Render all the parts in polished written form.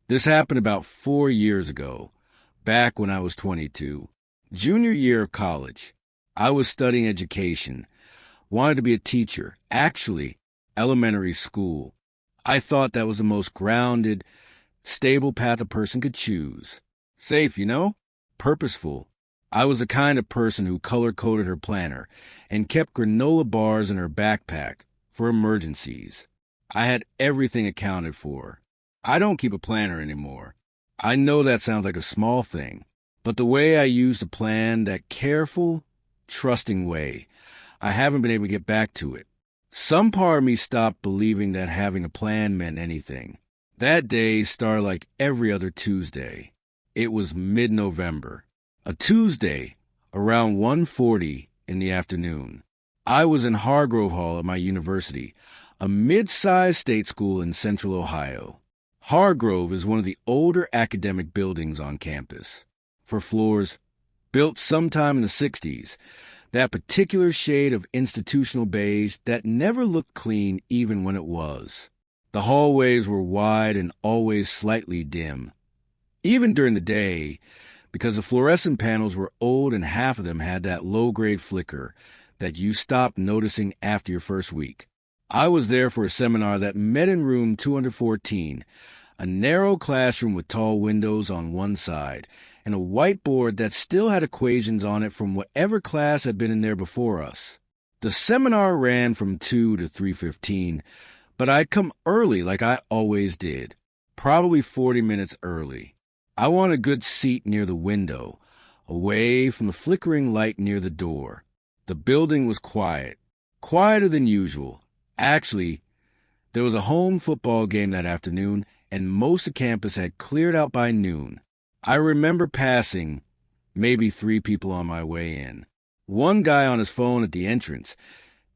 This happened about 4 years ago, back when I was 22. Junior year of college. I was studying education, wanted to be a teacher, actually, elementary school. I thought that was the most grounded, stable path a person could choose. Safe, purposeful. I was the kind of person who color-coded her planner and kept granola bars in her backpack for emergencies. I had everything accounted for. I don't keep a planner anymore. I know that sounds like a small thing, but the way I used to plan, that careful, trusting way, I haven't been able to get back to it. Some part of me stopped believing that having a plan meant anything. That day started like every other Tuesday. It was mid-November. A Tuesday, around 1:40 in the afternoon. I was in Hargrove Hall at my university, a mid-sized state school in central Ohio. Hargrove is one of the older academic buildings on campus. For floors, built sometime in the 60s, that particular shade of institutional beige that never looked clean even when it was. The hallways were wide and always slightly dim. Even during the day, because the fluorescent panels were old and half of them had that low-grade flicker that you stopped noticing after your first week. I was there for a seminar that met in room 214, a narrow classroom with tall windows on one side, and a whiteboard that still had equations on it from whatever class had been in there before us. The seminar ran from 2 to 3:15, but I'd come early like I always did, probably 40 minutes early. I wanted a good seat near the window, away from the flickering light near the door. The building was quiet, quieter than usual. Actually, there was a home football game that afternoon, and most of campus had cleared out by noon. I remember passing maybe 3 people on my way in. One guy on his phone at the entrance,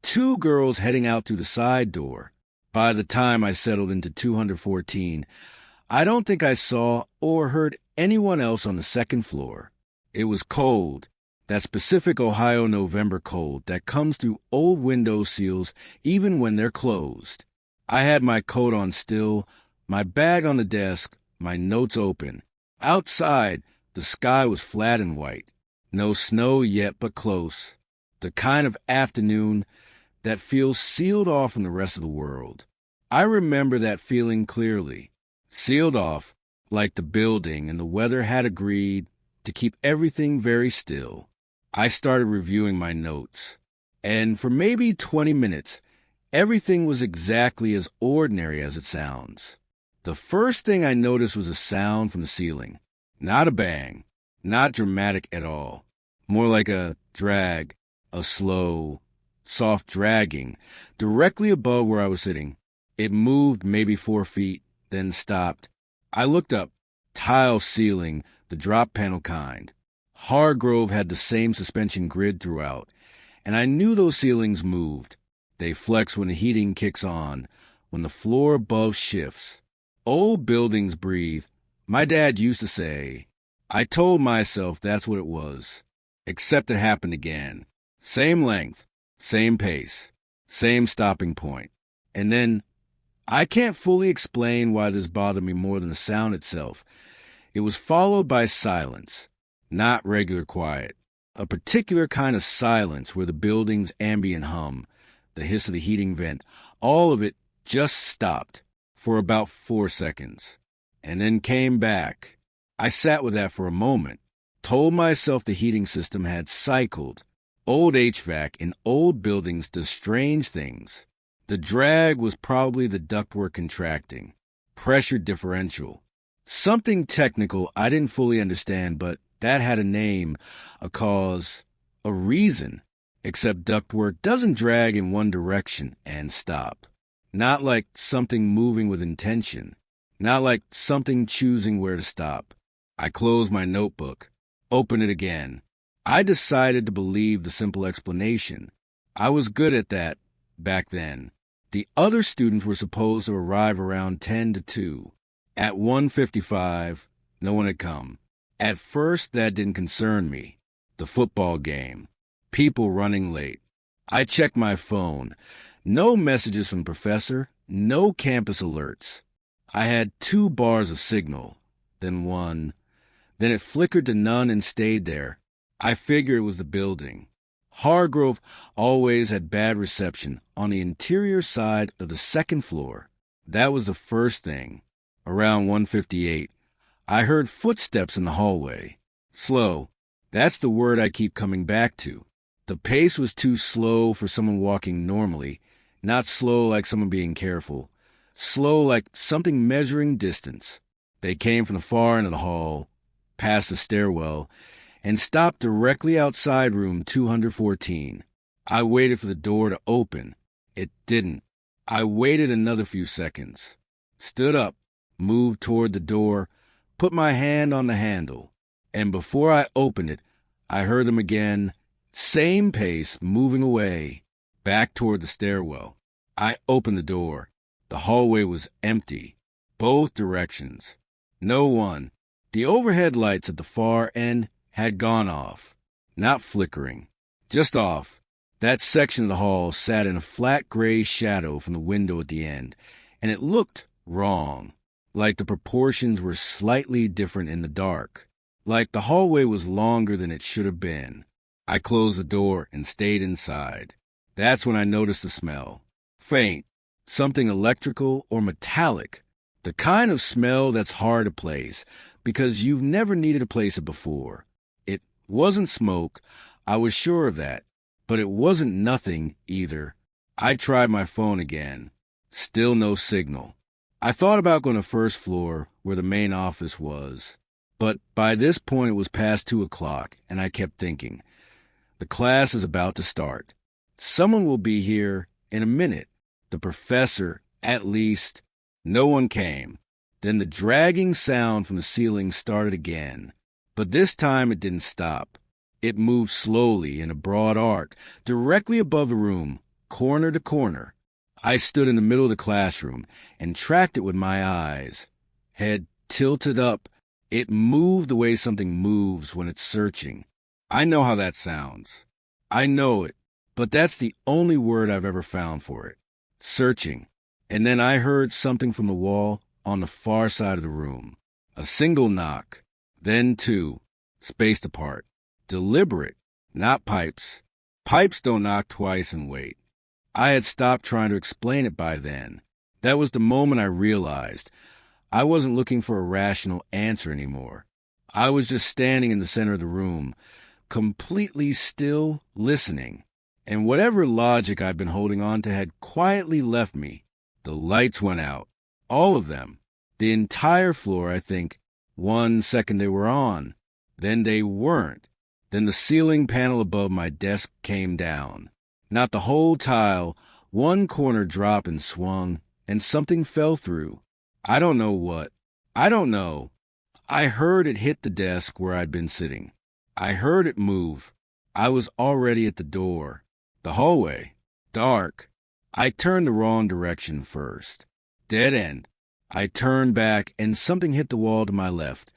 2 girls heading out through the side door. By the time I settled into 214, I don't think I saw or heard anyone else on the second floor. It was cold, that specific Ohio November cold that comes through old window seals even when they're closed. I had my coat on still, my bag on the desk, my notes open. Outside, the sky was flat and white. No snow yet, but close. The kind of afternoon that feels sealed off from the rest of the world. I remember that feeling clearly. Sealed off, like the building and the weather had agreed to keep everything very still. I started reviewing my notes, and for maybe 20 minutes, everything was exactly as ordinary as it sounds. The first thing I noticed was a sound from the ceiling. Not a bang, not dramatic at all. More like a drag, a slow, soft dragging, directly above where I was sitting. It moved maybe 4 feet, then stopped. I looked up. Tile ceiling, the drop panel kind. Hargrove had the same suspension grid throughout, and I knew those ceilings moved. They flex when the heating kicks on, when the floor above shifts. Old buildings breathe. My dad used to say. I told myself that's what it was. Except it happened again. Same length, same pace, same stopping point. And then, I can't fully explain why this bothered me more than the sound itself. It was followed by silence, not regular quiet. A particular kind of silence where the building's ambient hum, the hiss of the heating vent, all of it just stopped for about 4 seconds, and then came back. I sat with that for a moment, told myself the heating system had cycled. Old HVAC in old buildings does strange things. The drag was probably the ductwork contracting, pressure differential. Something technical I didn't fully understand, but that had a name, a cause, a reason. Except ductwork doesn't drag in one direction and stop. Not like something moving with intention. Not like something choosing where to stop. I closed my notebook, opened it again. I decided to believe the simple explanation. I was good at that back then. The other students were supposed to arrive around 10 to 2. At 1:55, no one had come. At first, that didn't concern me. The football game. People running late. I checked my phone. No messages from the professor. No campus alerts. I had 2 bars of signal, then one. Then it flickered to none and stayed there. I figured it was the building. Hargrove always had bad reception on the interior side of the second floor. That was the first thing. Around 1:58, I heard footsteps in the hallway. Slow. That's the word I keep coming back to. The pace was too slow for someone walking normally, not slow like someone being careful. Slow like something measuring distance. They came from the far end of the hall, past the stairwell, and stopped directly outside room 214. I waited for the door to open. It didn't. I waited another few seconds. Stood up, moved toward the door, put my hand on the handle, and before I opened it, I heard them again, same pace, moving away, back toward the stairwell. I opened the door. The hallway was empty, both directions. No one. The overhead lights at the far end had gone off. Not flickering, just off. That section of the hall sat in a flat gray shadow from the window at the end, and it looked wrong, like the proportions were slightly different in the dark, like the hallway was longer than it should have been. I closed the door and stayed inside. That's when I noticed the smell. Faint, something electrical or metallic, the kind of smell that's hard to place because you've never needed to place it before. It wasn't smoke, I was sure of that, but it wasn't nothing either. I tried my phone again. Still no signal. I thought about going to first floor where the main office was, but by this point it was past 2 o'clock, and I kept thinking, the class is about to start. Someone will be here in a minute. The professor, at least. No one came. Then the dragging sound from the ceiling started again. But this time it didn't stop. It moved slowly in a broad arc, directly above the room, corner to corner. I stood in the middle of the classroom and tracked it with my eyes. Head tilted up, it moved the way something moves when it's searching. I know how that sounds. I know it, but that's the only word I've ever found for it. Searching. And then I heard something from the wall on the far side of the room. A single knock, then 2, spaced apart. Deliberate, not pipes. Pipes don't knock twice and wait. I had stopped trying to explain it by then. That was the moment I realized I wasn't looking for a rational answer anymore. I was just standing in the center of the room, completely still, listening. And whatever logic I'd been holding on to had quietly left me. The lights went out. All of them. The entire floor, I think. 1 second they were on. Then they weren't. Then the ceiling panel above my desk came down. Not the whole tile. One corner dropped and swung, and something fell through. I don't know what. I don't know. I heard it hit the desk where I'd been sitting. I heard it move. I was already at the door. The hallway. Dark. I turned the wrong direction first. Dead end. I turned back, and something hit the wall to my left.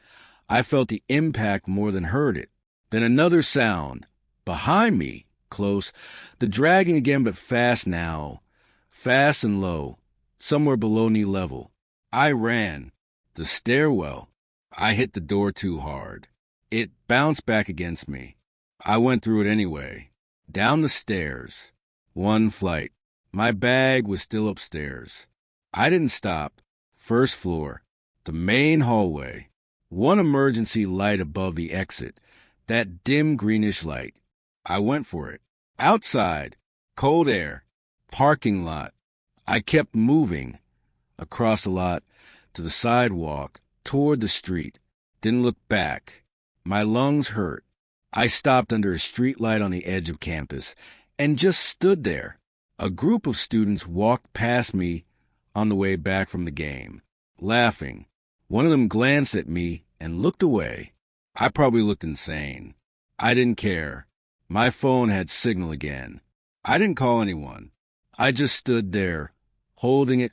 I felt the impact more than heard it. Then another sound. Behind me. Close. The dragging again, but fast now. Fast and low. Somewhere below knee level. I ran. The stairwell. I hit the door too hard. It bounced back against me. I went through it anyway. Down the stairs. 1 flight. My bag was still upstairs. I didn't stop. First floor. The main hallway. 1 emergency light above the exit. That dim greenish light. I went for it. Outside. Cold air. Parking lot. I kept moving. Across the lot. To the sidewalk. Toward the street. Didn't look back. My lungs hurt. I stopped under a street light on the edge of campus and just stood there. A group of students walked past me on the way back from the game, laughing. One of them glanced at me and looked away. I probably looked insane. I didn't care. My phone had signal again. I didn't call anyone. I just stood there, holding it,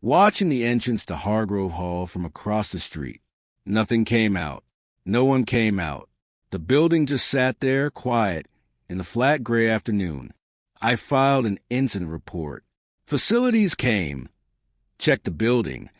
watching the entrance to Hargrove Hall from across the street. Nothing came out. No one came out. The building just sat there, quiet, in the flat gray afternoon. I filed an incident report. Facilities came. Checked the building.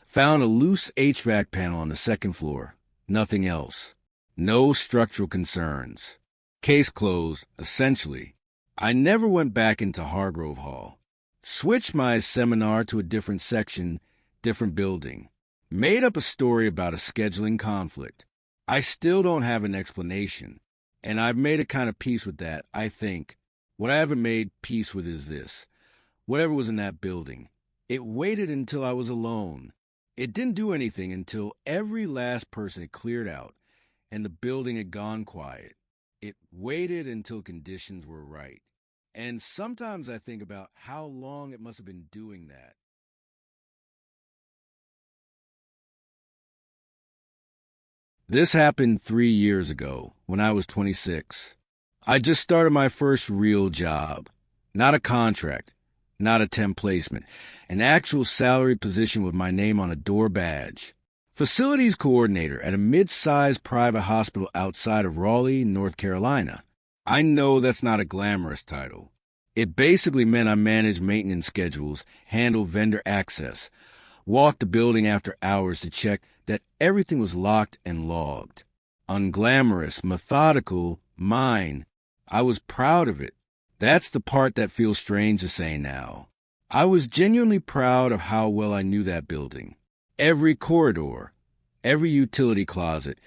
Found a loose HVAC panel on the second floor. Nothing else. No structural concerns. Case closed, essentially. I never went back into Hargrove Hall. Switched my seminar to a different section, different building. Made up a story about a scheduling conflict. I still don't have an explanation, and I've made a kind of peace with that, I think. What I haven't made peace with is this. Whatever was in that building, it waited until I was alone. It didn't do anything until every last person had cleared out and the building had gone quiet. It waited until conditions were right. And sometimes I think about how long it must have been doing that. This happened 3 years ago, when I was 26. I just started my first real job. Not a contract, not a temp placement, an actual salary position with my name on a door badge. Facilities coordinator at a mid-sized private hospital outside of Raleigh, North Carolina. I know that's not a glamorous title. It basically meant I managed maintenance schedules, handled vendor access, walked the building after hours to check that everything was locked and logged. Unglamorous, methodical, mine. I was proud of it. That's the part that feels strange to say now. I was genuinely proud of how well I knew that building. Every corridor, every utility closet,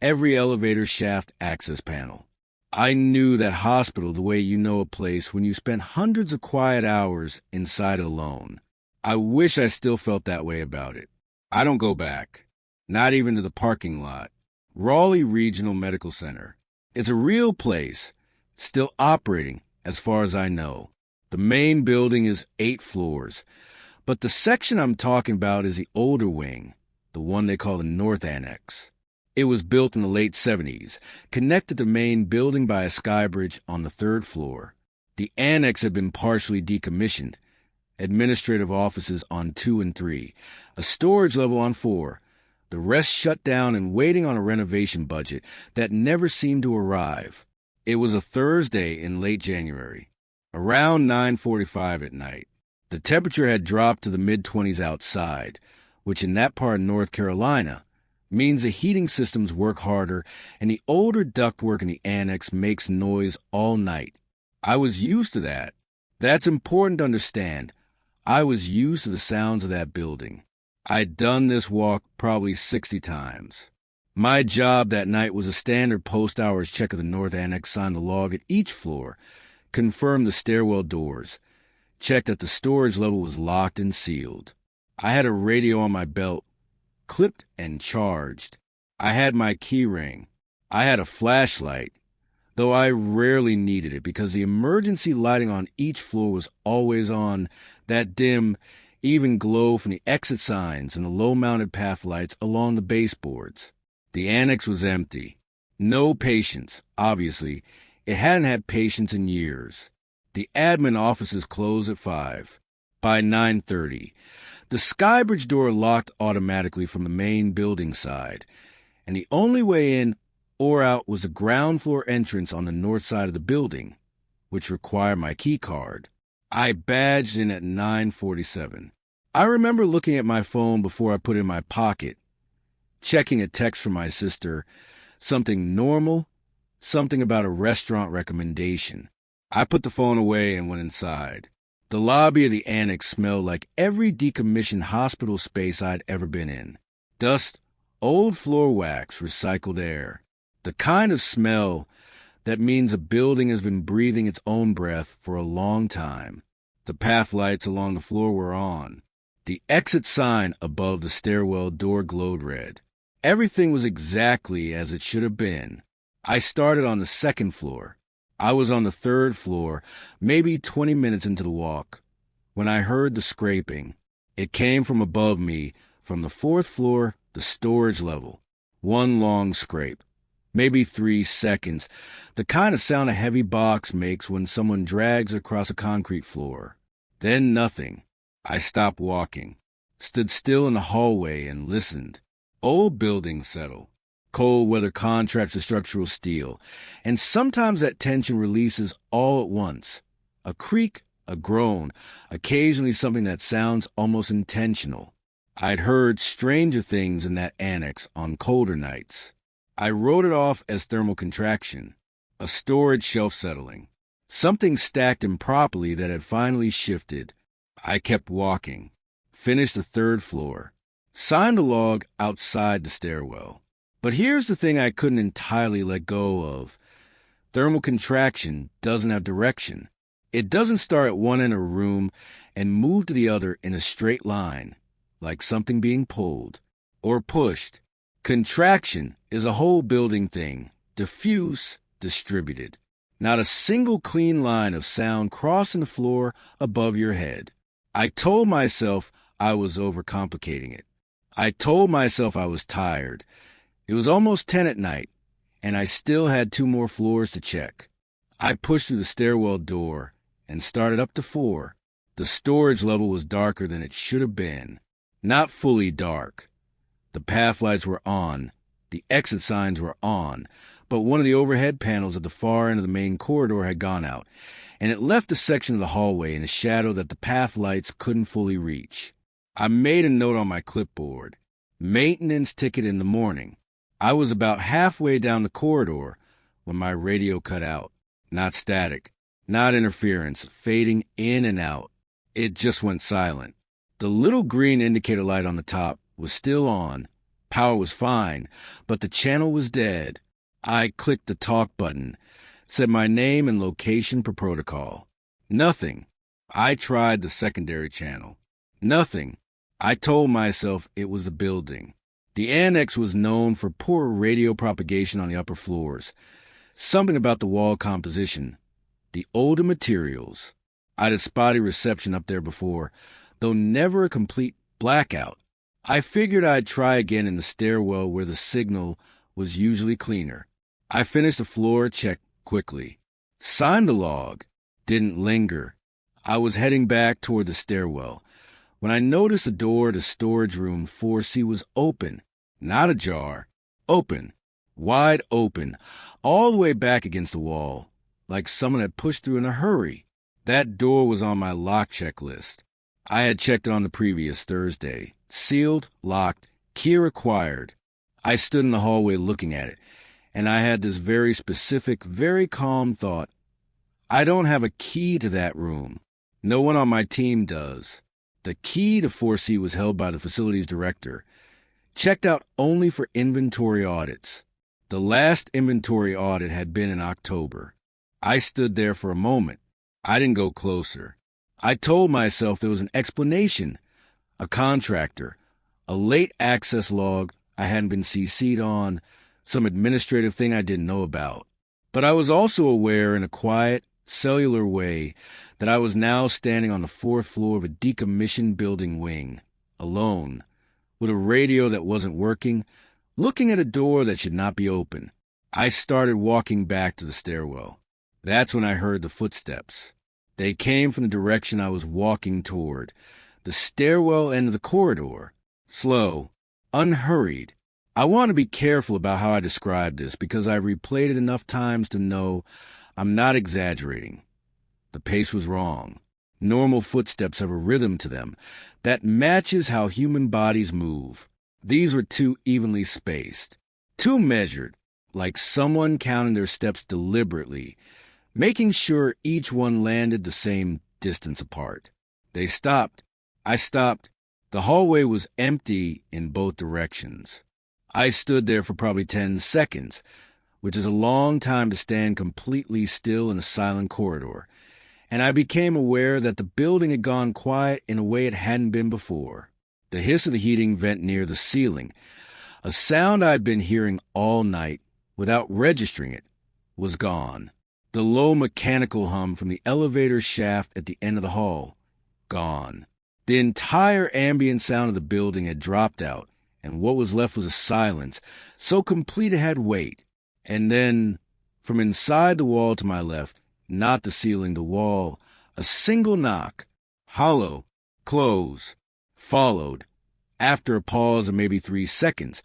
every elevator shaft access panel. I knew that hospital the way you know a place when you spend hundreds of quiet hours inside alone. I wish I still felt that way about it. I don't go back, not even to the parking lot. Raleigh Regional Medical Center. It's a real place, still operating as far as I know. The main building is 8 floors, but the section I'm talking about is the older wing, the one they call the North Annex. It was built in the late 70s, connected to the main building by a sky bridge on the 3rd floor. The annex had been partially decommissioned, administrative offices on 2 and 3, a storage level on 4, the rest shut down and waiting on a renovation budget that never seemed to arrive. It was a Thursday in late January, around 9:45 at night. The temperature had dropped to the mid-20s outside, which in that part of North Carolina means the heating systems work harder and the older ductwork in the annex makes noise all night. I was used to that. That's important to understand. I was used to the sounds of that building. I'd done this walk probably 60 times. My job that night was a standard post-hours check of the North Annex sign, the log at each floor, confirm the stairwell doors, check that the storage level was locked and sealed. I had a radio on my belt, clipped and charged. I had my key ring. I had a flashlight, though I rarely needed it because the emergency lighting on each floor was always on, that dim, even glow from the exit signs and the low-mounted path lights along the baseboards. The annex was empty. No patients, obviously. It hadn't had patients in years. The admin offices closed at 5. By 9:30, the skybridge door locked automatically from the main building side, and the only way in or out was the ground floor entrance on the north side of the building, which required my key card. I badged in at 9:47. I remember looking at my phone before I put it in my pocket, checking a text from my sister, something normal, something about a restaurant recommendation. I put the phone away and went inside. The lobby of the annex smelled like every decommissioned hospital space I'd ever been in. Dust, old floor wax, recycled air. The kind of smell that means a building has been breathing its own breath for a long time. The path lights along the floor were on. The exit sign above the stairwell door glowed red. Everything was exactly as it should have been. I started on the 2nd floor. I was on the 3rd floor, maybe 20 minutes into the walk, when I heard the scraping. It came from above me, from the 4th floor, the storage level. One long scrape, maybe 3 seconds, the kind of sound a heavy box makes when someone drags across a concrete floor. Then nothing. I stopped walking, stood still in the hallway and listened. Old buildings settle. Cold weather contracts of structural steel, and sometimes that tension releases all at once. A creak, a groan, occasionally something that sounds almost intentional. I'd heard stranger things in that annex on colder nights. I wrote it off as thermal contraction, a storage shelf settling, something stacked improperly that had finally shifted. I kept walking, finished the third floor, signed a log outside the stairwell. But here's the thing I couldn't entirely let go of. Thermal contraction doesn't have direction. It doesn't start at one end of a room and move to the other in a straight line, like something being pulled or pushed. Contraction is a whole building thing, diffuse, distributed. Not a single clean line of sound crossing the floor above your head. I told myself I was overcomplicating it. I told myself I was tired. It was almost 10 at night, and I still had 2 more floors to check. I pushed through the stairwell door and started up to 4. The storage level was darker than it should have been. Not fully dark. The path lights were on. The exit signs were on. But one of the overhead panels at the far end of the main corridor had gone out, and it left a section of the hallway in a shadow that the path lights couldn't fully reach. I made a note on my clipboard. Maintenance ticket in the morning. I was about halfway down the corridor when my radio cut out. Not static, not interference, fading in and out. It just went silent. The little green indicator light on the top was still on. Power was fine, but the channel was dead. I clicked the talk button, said my name and location per protocol. Nothing. I tried the secondary channel. Nothing. I told myself it was a building. The annex was known for poor radio propagation on the upper floors. Something about the wall composition. The older materials. I'd had spotty reception up there before, though never a complete blackout. I figured I'd try again in the stairwell where the signal was usually cleaner. I finished the floor check quickly. Signed the log. Didn't linger. I was heading back toward the stairwell when I noticed the door to storage room 4C was open. Not ajar. Open. Wide open. All the way back against the wall, like someone had pushed through in a hurry. That door was on my lock checklist. I had checked it on the previous Thursday. Sealed, locked, key required. I stood in the hallway looking at it, and I had this very specific, very calm thought. I don't have a key to that room. No one on my team does. The key to 4C was held by the facilities director. Checked out only for inventory audits. The last inventory audit had been in October. I stood there for a moment. I didn't go closer. I told myself there was an explanation, a contractor, a late access log I hadn't been CC'd on, some administrative thing I didn't know about. But I was also aware in a quiet, cellular way that I was now standing on the 4th floor of a decommissioned building wing, alone, with a radio that wasn't working, looking at a door that should not be open. I started walking back to the stairwell. That's when I heard the footsteps. They came from the direction I was walking toward, the stairwell end of the corridor. Slow, unhurried. I want to be careful about how I describe this because I've replayed it enough times to know I'm not exaggerating. The pace was wrong. Normal footsteps have a rhythm to them that matches how human bodies move. These were too evenly spaced, too measured, like someone counting their steps deliberately, making sure each one landed the same distance apart. They stopped. I stopped. The hallway was empty in both directions. I stood there for probably 10 seconds, which is a long time to stand completely still in a silent corridor, and I became aware that the building had gone quiet in a way it hadn't been before. The hiss of the heating vent near the ceiling, a sound I'd been hearing all night without registering it, was gone. The low mechanical hum from the elevator shaft at the end of the hall, gone. The entire ambient sound of the building had dropped out, and what was left was a silence so complete it had weight. And then, from inside the wall to my left, not the ceiling, the wall, a single knock, hollow, close, followed, after a pause of maybe 3 seconds,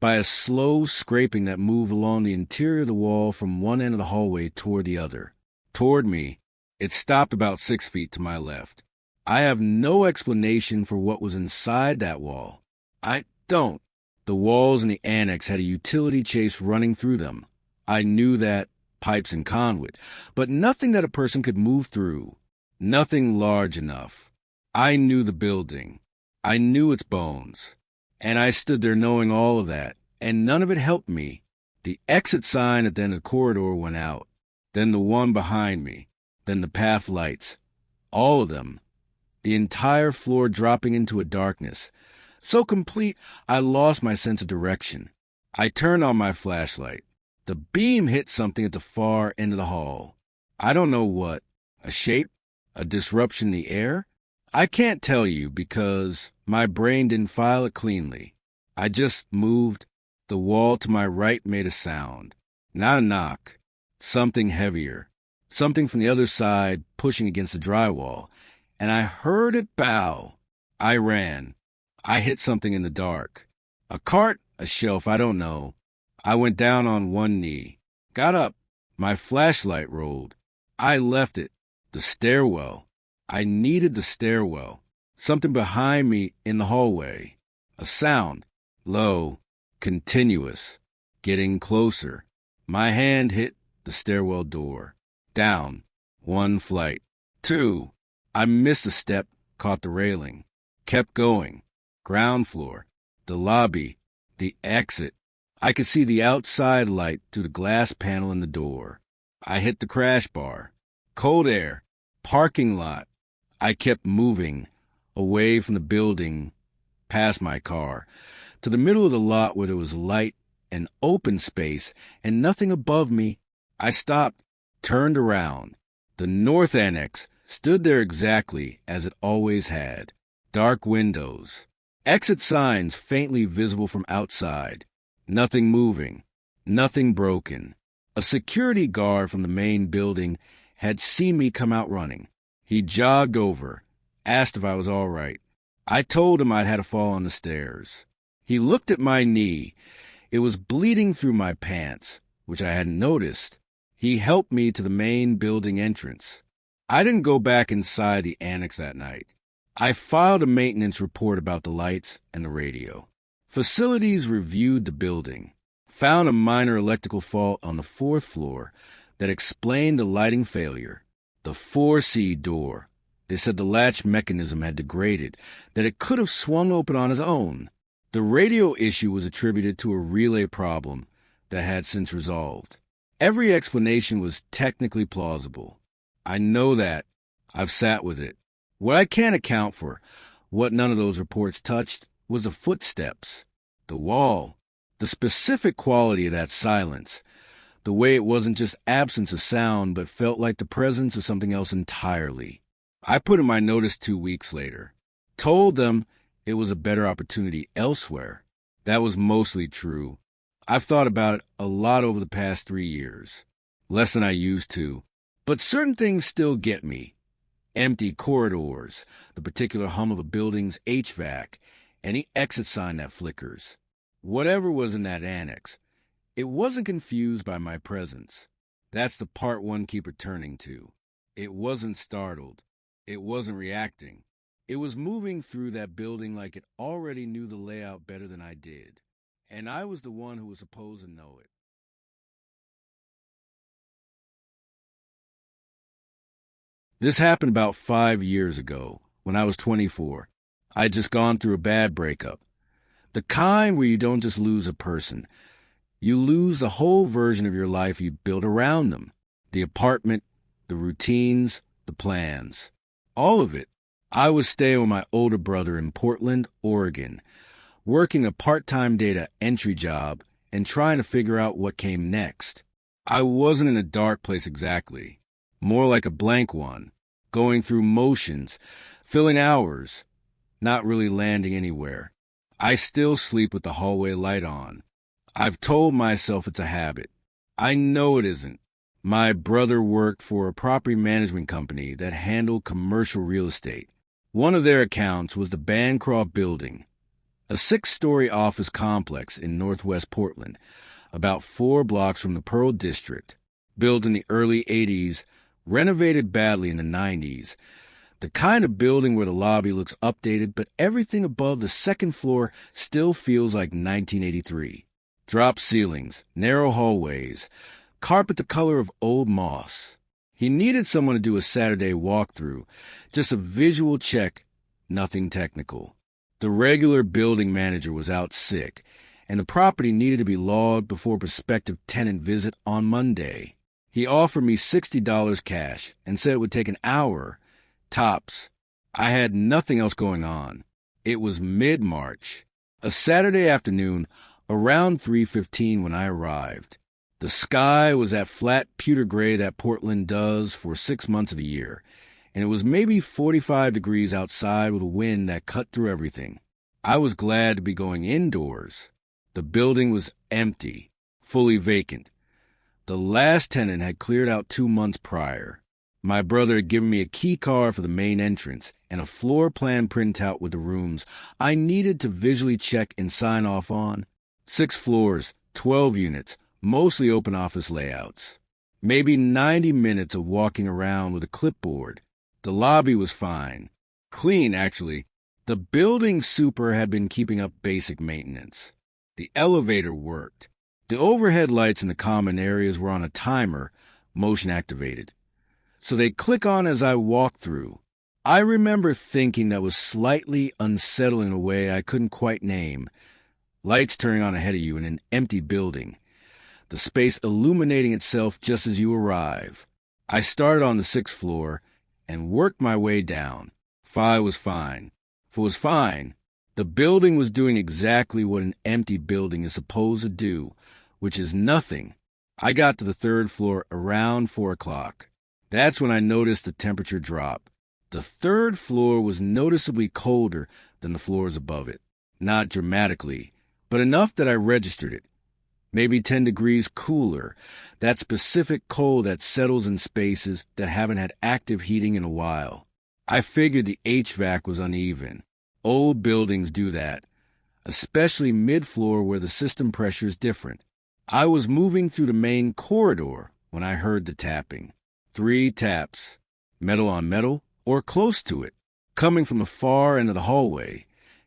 by a slow scraping that moved along the interior of the wall from one end of the hallway toward the other. Toward me. It stopped about 6 feet to my left. I have no explanation for what was inside that wall. I don't. The walls in the annex had a utility chase running through them. I knew that, pipes and conduit, but nothing that a person could move through. Nothing large enough. I knew the building. I knew its bones. And I stood there knowing all of that, and none of it helped me. The exit sign at the end of the corridor went out, then the one behind me, then the path lights. All of them. The entire floor dropping into a darkness. So complete, I lost my sense of direction. I turned on my flashlight. The beam hit something at the far end of the hall. I don't know what. A shape? A disruption in the air? I can't tell you because my brain didn't file it cleanly. I just moved. The wall to my right made a sound. Not a knock. Something heavier. Something from the other side pushing against the drywall. And I heard it bow. I ran. I hit something in the dark. A cart? A shelf? I don't know. I went down on one knee. Got up. My flashlight rolled. I left it. The stairwell. I needed the stairwell. Something behind me in the hallway. A sound. Low. Continuous. Getting closer. My hand hit the stairwell door. Down. One flight. Two. I missed a step, caught the railing. Kept going. Ground floor. The lobby. The exit. I could see the outside light through the glass panel in the door. I hit the crash bar. Cold air. Parking lot. I kept moving, away from the building, past my car, to the middle of the lot where there was light and open space and nothing above me. I stopped, turned around. The north annex stood there exactly as it always had. Dark windows. Exit signs faintly visible from outside. Nothing moving. Nothing broken. A security guard from the main building had seen me come out running. He jogged over, asked if I was all right. I told him I'd had a fall on the stairs. He looked at my knee. It was bleeding through my pants, which I hadn't noticed. He helped me to the main building entrance. I didn't go back inside the annex that night. I filed a maintenance report about the lights and the radio. Facilities reviewed the building, found a minor electrical fault on the 4th floor that explained the lighting failure. The 4C door. They said the latch mechanism had degraded, that it could have swung open on its own. The radio issue was attributed to a relay problem that had since resolved. Every explanation was technically plausible. I know that. I've sat with it. What I can't account for, what none of those reports touched, was the footsteps, the wall, the specific quality of that silence, the way it wasn't just absence of sound but felt like the presence of something else entirely. I put in my notice 2 weeks later. Told them it was a better opportunity elsewhere. That was mostly true. I've thought about it a lot over the past 3 years. Less than I used to. But certain things still get me. Empty corridors, the particular hum of a building's HVAC, any exit sign that flickers. Whatever was in that annex, it wasn't confused by my presence. That's the part one keep returning to. It wasn't startled. It wasn't reacting. It was moving through that building like it already knew the layout better than I did. And I was the one who was supposed to know it. This happened about 5 years ago, when I was 24. I'd just gone through a bad breakup. The kind where you don't just lose a person. You lose the whole version of your life you built around them. The apartment, the routines, the plans. All of it. I was staying with my older brother in Portland, Oregon, working a part-time data entry job and trying to figure out what came next. I wasn't in a dark place exactly. More like a blank one, going through motions, filling hours, not really landing anywhere. I still sleep with the hallway light on. I've told myself it's a habit. I know it isn't. My brother worked for a property management company that handled commercial real estate. One of their accounts was the Bancroft Building, a 6-story office complex in northwest Portland, about 4 blocks from the Pearl District, built in the early 80s, renovated badly in the 90s, The kind of building where the lobby looks updated, but everything above the second floor still feels like 1983. Drop ceilings, narrow hallways, carpet the color of old moss. He needed someone to do a Saturday walkthrough, just a visual check, nothing technical. The regular building manager was out sick, and the property needed to be logged before prospective tenant visit on Monday. He offered me $60 cash and said it would take an hour, tops. I had nothing else going on. It was mid-March, a Saturday afternoon, around 3:15 when I arrived. The sky was that flat pewter gray that Portland does for 6 months of the year, and it was maybe 45 degrees outside with a wind that cut through everything. I was glad to be going indoors. The building was empty, fully vacant. The last tenant had cleared out 2 months prior. My brother had given me a key card for the main entrance and a floor plan printout with the rooms I needed to visually check and sign off on. 6 floors, 12 units, mostly open office layouts. Maybe 90 minutes of walking around with a clipboard. The lobby was fine. Clean, actually. The building super had been keeping up basic maintenance. The elevator worked. The overhead lights in the common areas were on a timer, motion activated. So they click on as I walk through. I remember thinking that was slightly unsettling in a way I couldn't quite name. Lights turning on ahead of you in an empty building. The space illuminating itself just as you arrive. I started on the 6th floor and worked my way down. 5 was fine. 4 was fine. The building was doing exactly what an empty building is supposed to do, which is nothing. I got to the 3rd floor around 4 o'clock. That's when I noticed the temperature drop. The 3rd floor was noticeably colder than the floors above it. Not dramatically, but enough that I registered it. Maybe 10 degrees cooler, that specific cold that settles in spaces that haven't had active heating in a while. I figured the HVAC was uneven. Old buildings do that, especially mid-floor where the system pressure is different. I was moving through the main corridor when I heard the tapping. 3 taps, metal on metal or close to it, coming from the far end of the hallway,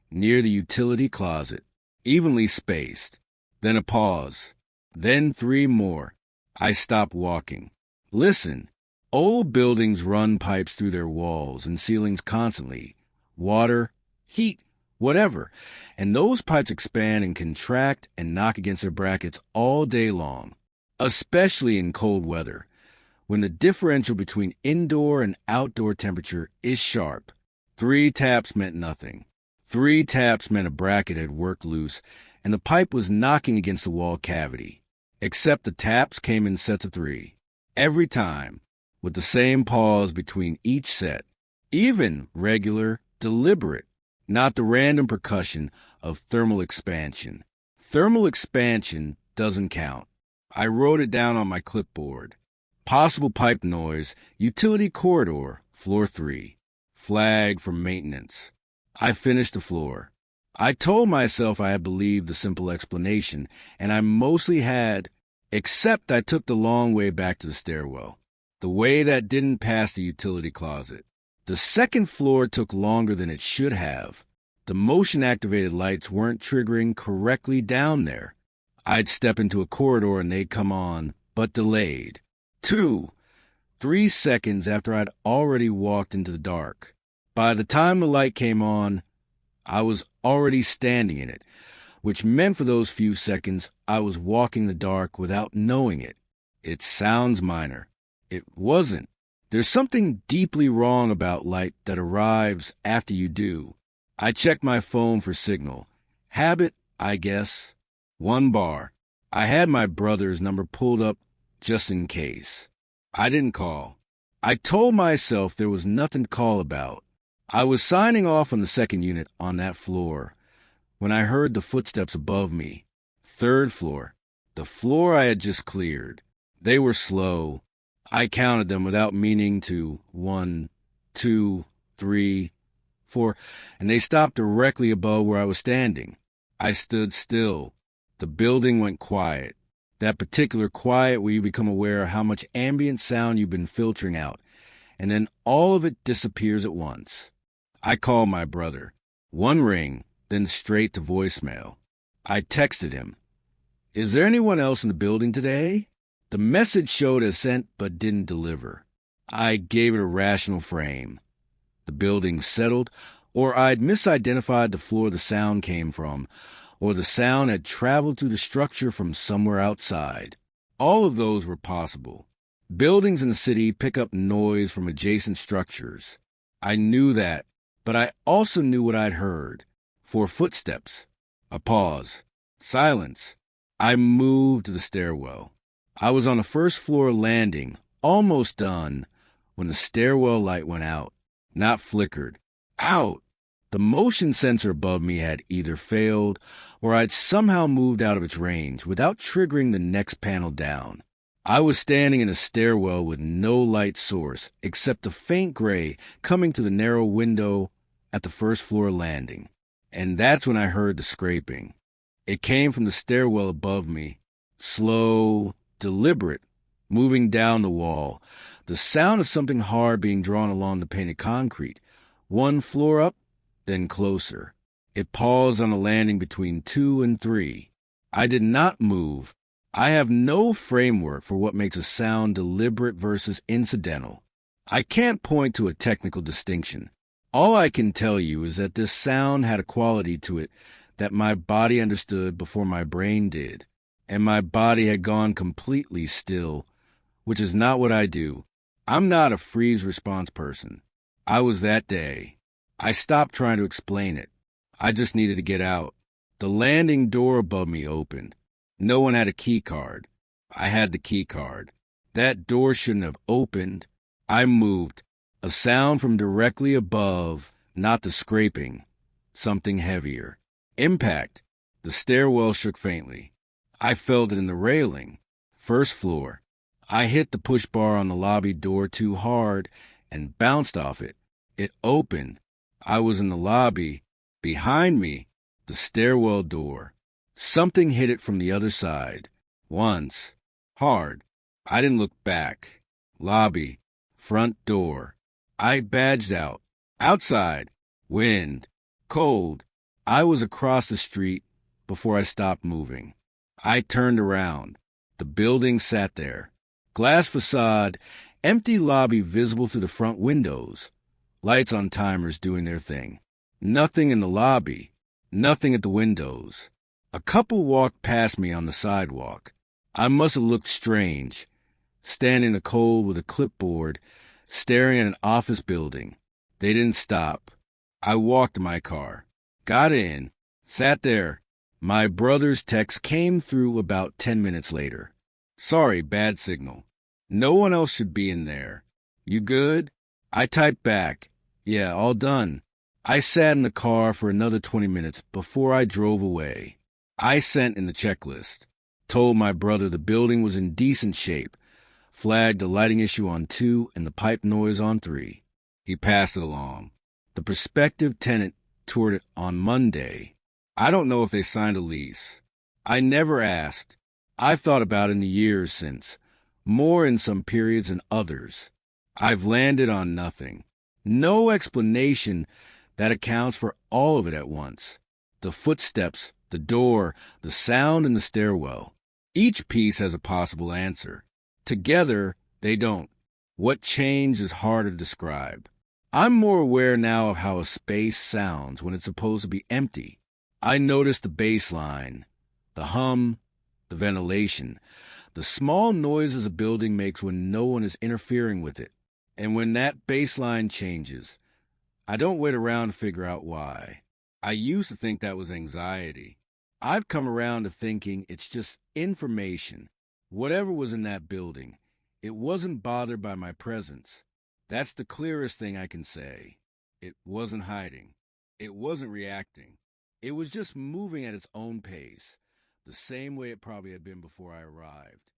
near the utility closet, evenly spaced. Then a pause. Then 3 more. I stopped walking. Listen. Old buildings run pipes through their walls and ceilings constantly. Water, heat, whatever. And those pipes expand and contract and knock against their brackets all day long, especially in cold weather, when the differential between indoor and outdoor temperature is sharp. 3 taps meant nothing. 3 taps meant a bracket had worked loose and the pipe was knocking against the wall cavity. Except the taps came in sets of 3. Every time, with the same pause between each set. Even, regular, deliberate, not the random percussion of thermal expansion. Thermal expansion doesn't count. I wrote it down on my clipboard. Possible pipe noise, utility corridor, floor 3. Flag for maintenance. I finished the floor. I told myself I had believed the simple explanation, and I mostly had, except I took the long way back to the stairwell, the way that didn't pass the utility closet. The 2nd floor took longer than it should have. The motion-activated lights weren't triggering correctly down there. I'd step into a corridor and they'd come on, but delayed. 2, 3 seconds after I'd already walked into the dark. By the time the light came on, I was already standing in it, which meant for those few seconds I was walking the dark without knowing it. It sounds minor. It wasn't. There's something deeply wrong about light that arrives after you do. I checked my phone for signal. Habit, I guess. 1 bar. I had my brother's number pulled up just in case. I didn't call. I told myself there was nothing to call about. I was signing off on the 2nd unit on that floor when I heard the footsteps above me. 3rd floor, the floor I had just cleared. They were slow. I counted them without meaning to. 1, 2, 3, 4, and they stopped directly above where I was standing. I stood still. The building went quiet. That particular quiet where you become aware of how much ambient sound you've been filtering out, and then all of it disappears at once. I called my brother. One ring, then straight to voicemail. I texted him, "Is there anyone else in the building today?" The message showed as sent but didn't deliver. I gave it a rational frame. The building settled, or I'd misidentified the floor the sound came from, or the sound had traveled through the structure from somewhere outside. All of those were possible. Buildings in the city pick up noise from adjacent structures. I knew that, but I also knew what I'd heard. 4 footsteps. A pause. Silence. I moved to the stairwell. I was on the first floor landing, almost done, when the stairwell light went out. Not flickered. Out! The motion sensor above me had either failed or I'd somehow moved out of its range without triggering the next panel down. I was standing in a stairwell with no light source except a faint gray coming to the narrow window at the first floor landing. And that's when I heard the scraping. It came from the stairwell above me, slow, deliberate, moving down the wall, the sound of something hard being drawn along the painted concrete, 1 floor up, then closer. It paused on a landing between 2 and 3. I did not move. I have no framework for what makes a sound deliberate versus incidental. I can't point to a technical distinction. All I can tell you is that this sound had a quality to it that my body understood before my brain did, and my body had gone completely still, which is not what I do. I'm not a freeze response person. I was that day. I stopped trying to explain it. I just needed to get out. The landing door above me opened. No one had a key card. I had the key card. That door shouldn't have opened. I moved. A sound from directly above, not the scraping. Something heavier. Impact. The stairwell shook faintly. I felt it in the railing. First floor. I hit the push bar on the lobby door too hard and bounced off it. It opened. I was in the lobby. Behind me, the stairwell door. Something hit it from the other side. Once. Hard. I didn't look back. Lobby. Front door. I badged out. Outside. Wind. Cold. I was across the street before I stopped moving. I turned around. The building sat there. Glass facade, empty lobby visible through the front windows. Lights on timers doing their thing. Nothing in the lobby. Nothing at the windows. A couple walked past me on the sidewalk. I must have looked strange, standing in the cold with a clipboard, staring at an office building. They didn't stop. I walked to my car. Got in. Sat there. My brother's text came through about 10 minutes later. "Sorry, bad signal. No one else should be in there. You good?" I typed back. "Yeah, all done." I sat in the car for another 20 minutes before I drove away. I sent in the checklist. Told my brother the building was in decent shape. Flagged the lighting issue on 2 and the pipe noise on 3. He passed it along. The prospective tenant toured it on Monday. I don't know if they signed a lease. I never asked. I've thought about it in the years since, more in some periods than others. I've landed on nothing. No explanation that accounts for all of it at once. The footsteps, the door, the sound in the stairwell. Each piece has a possible answer. Together, they don't. What changed is hard to describe. I'm more aware now of how a space sounds when it's supposed to be empty. I notice the bass line, the hum, the ventilation, the small noises a building makes when no one is interfering with it. And when that bass line changes, I don't wait around to figure out why. I used to think that was anxiety. I've come around to thinking it's just information. Whatever was in that building, it wasn't bothered by my presence. That's the clearest thing I can say. It wasn't hiding. It wasn't reacting. It was just moving at its own pace, the same way it probably had been before I arrived.